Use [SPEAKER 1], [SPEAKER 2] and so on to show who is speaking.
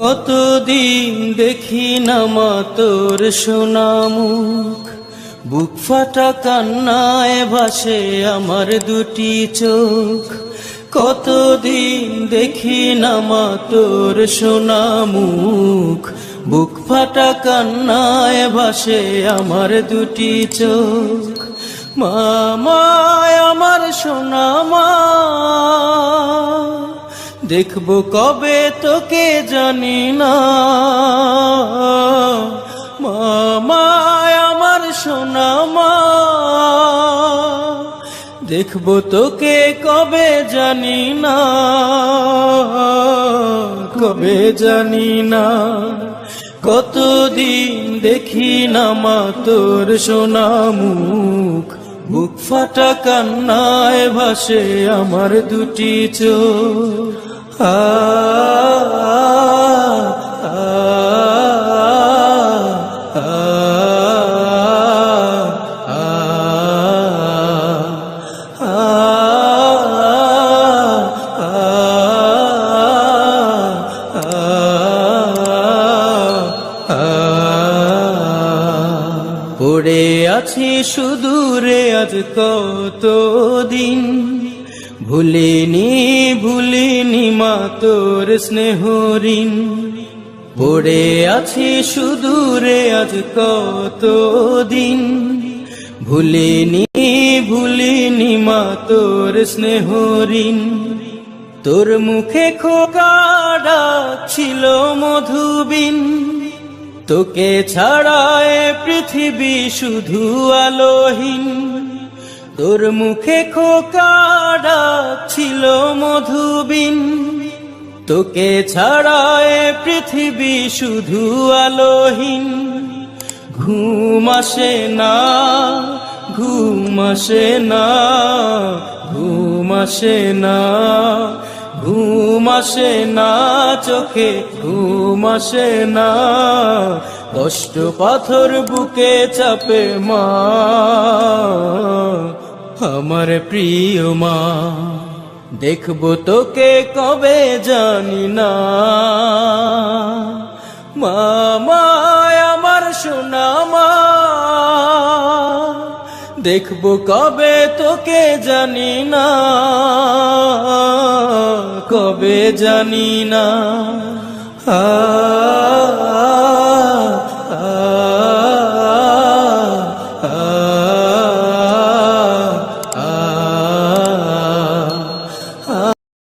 [SPEAKER 1] কতদিন দেখি না মা তোর সোনা মুখ, বুক ফাটা কান্নায় ভাসে আমার দুটি চোখ। কতদিন দেখি না মা তোর সোনা মুখ, বুক ফাটা কান্নায় ভাসে আমার দুটি চোখ। মা মা আমার সোনা মা, দেখবো কবে তোকে জানি না। মা মা আমার সোনা মা, দেখবো তোকে কবে জানি না, কবে জানি না। কতদিন দেখি না মা তোর সোনা মুখ, বুক ফাটা কান্নায় ভাসে আমার দুটি চোখ। পড়ে আছি সুদূরে আজ কতদিন, ভুলিনি মা তোর স্নেহ ঋণ। পড়ে আছি সুদূরে আজ কতদিন, ভুলিনি মা তোর স্নেহ ঋণ। তোর মুখে খোকা ডাক ছিল মধুবিন, তোকে ছাড়ায় পৃথিবী শুধু আলোহীন। তোর মুখে খোকা ডাক ছিল মধুবিন, তোকে ছাড়ায় পৃথিবী শুধু আলোহীন। ঘুম আসে না, ঘুম আসে না, ঘুম আসে না, ঘুম আসে না চোখে, ঘুম আসে না। কষ্ট পাথর বুকে চাপে মা, আমার প্রিয় মা, দেখবো তোকে কবে জানি না। মা মা আমার সোনা মা, দেখবো কবে তোকে জানি না, কবে জানি না।